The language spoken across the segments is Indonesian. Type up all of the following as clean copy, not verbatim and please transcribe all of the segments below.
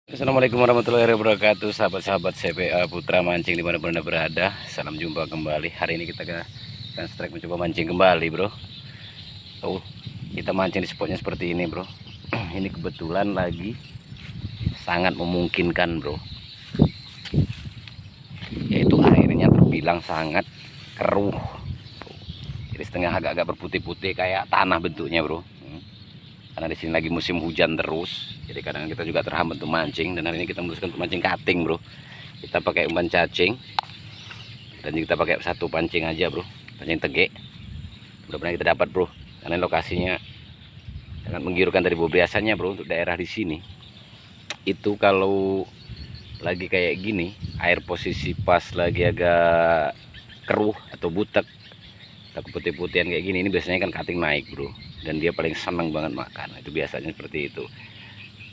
Assalamualaikum warahmatullahi wabarakatuh, sahabat-sahabat CPA Putra Mancing dimanapun anda berada. Salam jumpa kembali. Hari ini kita akan strike mencoba mancing kembali, bro. Oh, kita mancing di spotnya seperti ini, bro. Ini kebetulan lagi sangat memungkinkan, bro. Yaitu airnya terbilang sangat keruh. Jadi setengah agak-agak berputih-putih kayak tanah bentuknya, bro. Karena di sini lagi musim hujan terus, jadi kadang kita juga terhambat untuk mancing. Dan hari ini kita memutuskan untuk mancing kating, bro. Kita pakai umpan cacing dan kita pakai satu pancing aja, bro, pancing tegek. Mudah-mudahan kita dapat, bro, karena lokasinya sangat menggiurkan dari bro. Biasanya, bro, untuk daerah di sini itu kalau lagi kayak gini, air posisi pas lagi agak keruh atau butek atau putih-putihan kayak gini, ini biasanya kan kating naik, bro, dan dia paling senang banget makan. Itu biasanya seperti itu.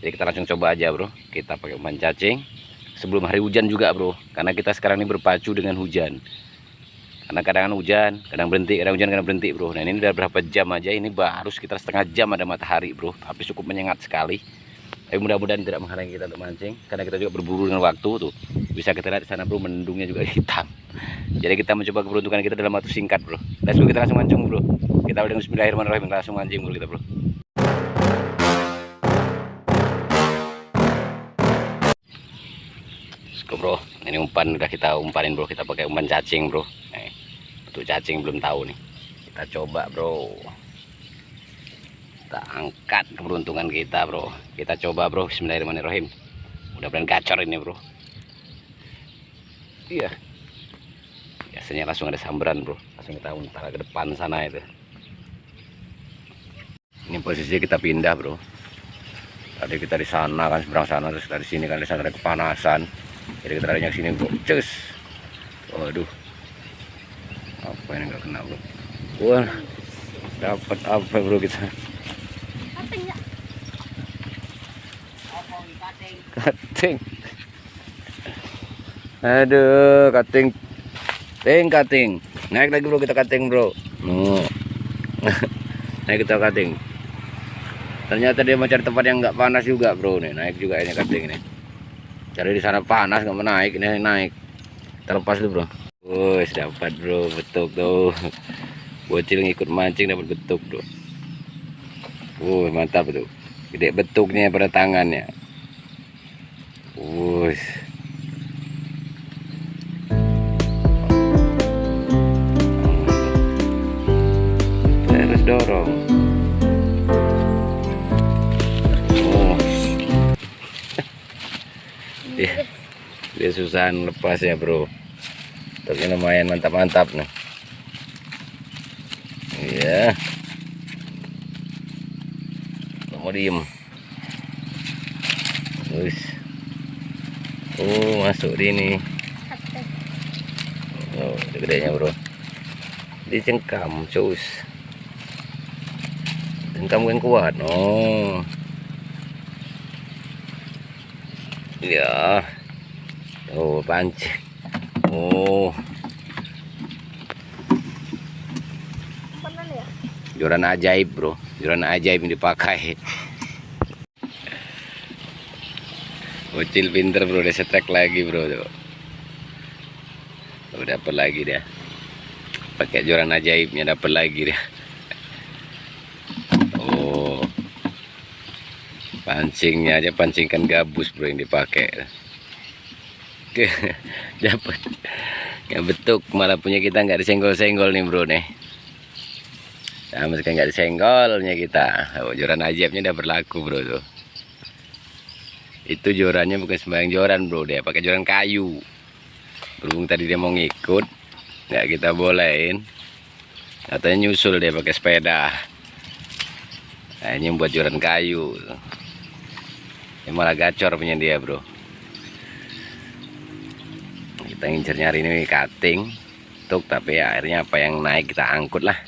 Jadi kita langsung coba aja, bro. Kita pakai umpan cacing sebelum hari hujan juga, bro, karena kita sekarang ini berpacu dengan hujan. Karena kadang hujan, kadang berhenti, kadang hujan, kadang berhenti, bro. Nah, ini udah berapa jam aja, ini baru sekitar setengah jam ada matahari, bro, tapi cukup menyengat sekali. Tapi mudah-mudahan tidak menghalangi kita untuk mancing, karena kita juga berburu dengan waktu tuh. Bisa kita lihat di sana, bro, mendungnya juga hitam. Jadi kita mencoba keberuntungan kita dalam waktu singkat, bro. Let's go, kita langsung mancing, bro. Kita dengan bismillahirrahmanirrahim, langsung mancing, bro, kita, bro. Let's go, bro. Ini umpan udah kita umpanin, bro. Kita pakai umpan cacing, bro. Nih, untuk cacing belum tahu nih. Kita coba, bro. Kita angkat keberuntungan kita, bro. Kita coba, bro. Bismillahirrahmanirrahim. Mudah-mudahan gacor ini, bro. Iya. Biasanya langsung ada sambaran, bro. Langsung kita untar ke depan sana itu. Ini posisi kita pindah, bro. Tadi kita di sana kan, seberang sana, terus dari sini kan di sana ada kepanasan. Jadi kita larinya ke sini, bro. Cus. Waduh. Apa ini nggak kena, bro? Wah. Dapat apa, bro, kita? Kating. Aduh, kating. Kating. Naik lagi, bro, kita kating, bro. Naik kita kating. Ternyata dia mau cari tempat yang nggak panas juga, bro. Nih, naik juga ini kating ini. Cari di sana panas nggak mau naik, ini naik. Terlepas dulu, bro. Wih, dapat, bro, betuk tuh. Bocil ngikut mancing dapat betuk, bro. Mantap tuh. Gede betuknya pada tangannya. Terus dorong. Dia susahan lepas ya, bro. Tapi lumayan mantap-mantap nih. Iya. Mau diem. Masuk di ini. Gedenya, bro. Dicengkam, cus. Cengkam yang kuat. Ya. Pancing. Joran ajaib, bro. Joran ajaib yang dipakai. Bocil pinter, bro. Dia setrek lagi, bro. Udah dapat lagi dia. Pakai joran ajaibnya dapat lagi dia. Pancingnya aja pancingkan gabus, bro, yang dipakai. Dapat. Yang betuk, malah punya kita nggak disenggol-senggol nih, bro, nih. Sama sekali nggak disenggolnya kita. Joran ajaibnya udah berlaku, bro, tuh. Itu jorannya bukan sembarang joran, bro. Dia pakai joran kayu. Berhubung tadi dia mau ngikut, nggak kita bolehin. Katanya nyusul dia pakai sepeda. Nah, ini buat joran kayu. Ini malah gacor punya dia, bro. Kita ngincer nyari ini kating. Tuk, tapi ya, akhirnya apa yang naik kita angkut lah.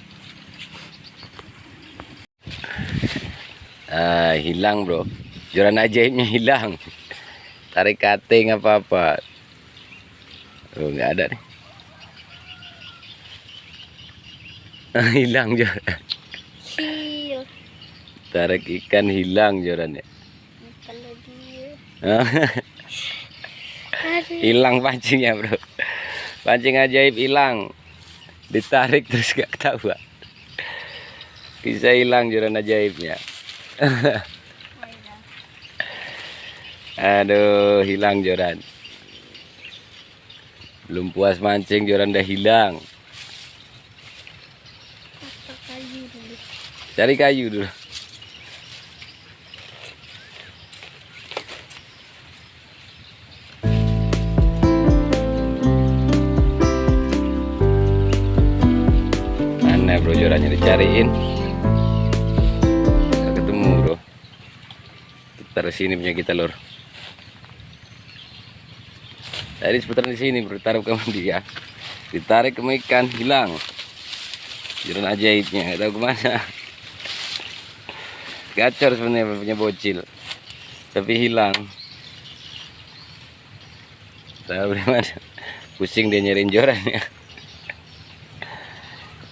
Hilang, bro. Joran ajaibnya hilang. Tarik kating apa-apa. Nggak ada nih. Hilang joran. Tarik ikan hilang jorannya. Hilang pancingnya bro, pancing ajaib hilang, ditarik terus gak ketahuan, bisa hilang joran ajaibnya. Aduh, hilang joran, belum puas mancing joran udah hilang. Cari kayu dulu. Mana bro jorannya, dicariin nggak ketemu bro. Taruh sini punya kita lor. Tadi seputaran di sini bro, taruh ke dia, ditarik ke ikan, hilang joran ajaibnya, nggak tahu kemana. Gacor sebenarnya punya bocil, tapi hilang. Tahu di mana? Pusing dia nyariin jorannya.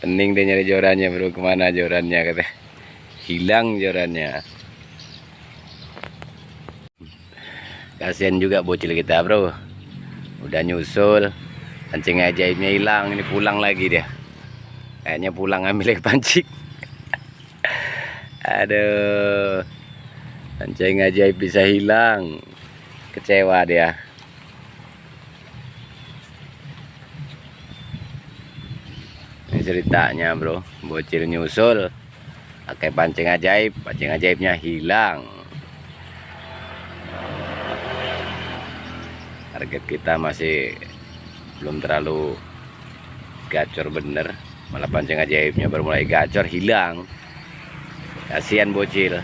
Pening dia nyari jorannya bro, kemana jorannya kata? Hilang jorannya. Kasian juga bocil kita bro, udah nyusul, pancing ajaibnya hilang. Ini pulang lagi dia, kayaknya pulang ambil lagi pancing. Aduh, pancing ajaib bisa hilang, kecewa dia. Ini ceritanya bro, bocil nyusul pakai pancing ajaib, pancing ajaibnya hilang. Target kita masih belum terlalu gacor bener, malah pancing ajaibnya baru mulai gacor hilang. Kasihan bocil.